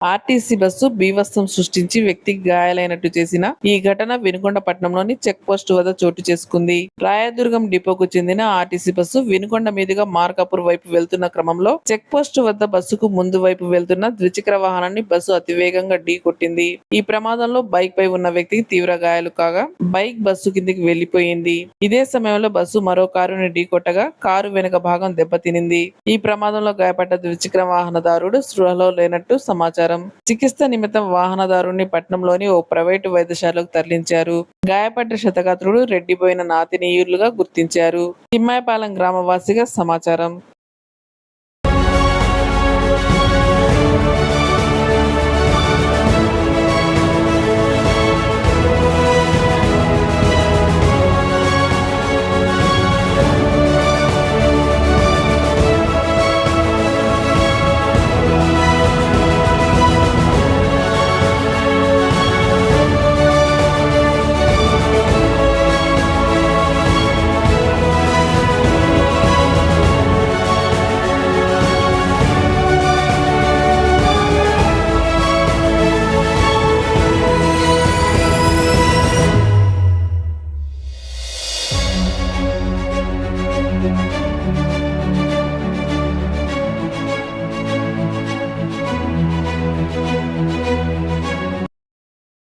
RTC bus బీభత్సం సృష్టించి వ్యక్తికి గాయాలైనట్టు చేసిన ఈ ఘటన వినుకొండ పట్టణంలోని చెక్ పోస్ట్ వద్ద చోటు చేసుకుంది. రాయదుర్గం డిపోకు చెందిన ఆర్టీసీ బస్సు వినుకొండ మీదుగా మార్కాపూర్ వైపు వెళ్తున్న క్రమంలో చెక్ పోస్ట్ వద్ద బస్సుకు ముందు వైపు వెళ్తున్న ద్విచక్ర వాహనాన్ని బస్సు అతివేగంగా ఢీ కొట్టింది. ఈ ప్రమాదంలో బైక్ పై ఉన్న వ్యక్తికి తీవ్ర గాయాలు కాగా బైక్ బస్సు కిందికి వెళ్లిపోయింది. ఇదే సమయంలో బస్సు మరో కారుని ఢీ కొట్టగా కారు వెనుక భాగం దెబ్బతినింది. ఈ ప్రమాదంలో గాయపడ్డ ద్విచక్ర వాహనదారుడు స్పృహలో లేనట్టు సమాచారం. చికిత్స నిమిత్తం వాహనదారుణ్ణి పట్నంలోని ఓ ప్రైవేటు వైద్యశాలకు తరలించారు. గాయపడ్డ క్షతగాత్రుడు రెడ్డిబోయిన నాతినీయులుగా గుర్తించారు. తిమ్మాయపాలెం గ్రామవాసిగా సమాచారం.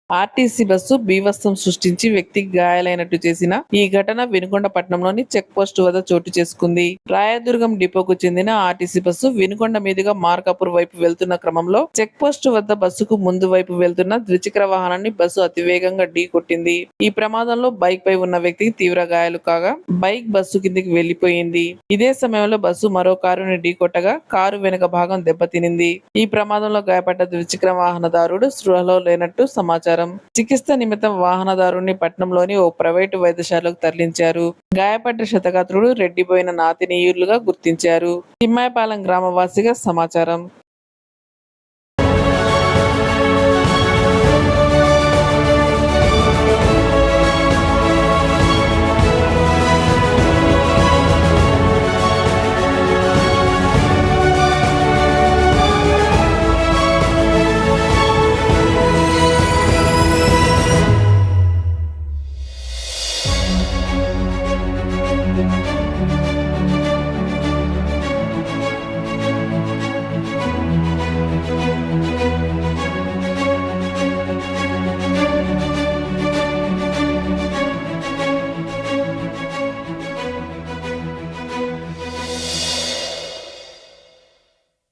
ఆర్టీసీ బస్సు బీభత్సం సృష్టించి వ్యక్తికి గాయాలైనట్టు చేసిన ఈ ఘటన వినుకొండ పట్టణంలోని చెక్ పోస్ట్ వద్ద చోటు చేసుకుంది. రాయదుర్గం డిపోకు చెందిన ఆర్టీసీ బస్సు వినుకొండ మీదుగా మార్కాపూర్ వైపు వెళ్తున్న క్రమంలో చెక్ పోస్ట్ వద్ద బస్సుకు ముందు వైపు వెళ్తున్న ద్విచక్ర వాహనాన్ని బస్సు అతివేగంగా ఢీ కొట్టింది. ఈ ప్రమాదంలో బైక్ పై ఉన్న వ్యక్తికి తీవ్ర గాయాలు కాగా బైక్ బస్సు కిందికి వెళ్లిపోయింది. ఇదే సమయంలో బస్సు మరో కారుని ఢీ కొట్టగా కారు వెనుక భాగం దెబ్బతినింది. ఈ ప్రమాదంలో గాయపడ్డ ద్విచక్ర వాహనదారుడు స్పృహలో లేనట్టు సమాచారం. చికిత్స నిమిత్తం వాహనదారుణ్ణి పట్నంలోని ఓ ప్రైవేటు వైద్యశాలకు తరలించారు. గాయపడ్డ క్షతగాత్రుడు రెడ్డిబోయిన నాతినీయులుగా గుర్తించారు. తిమ్మాయపాలెం గ్రామవాసిగా సమాచారం.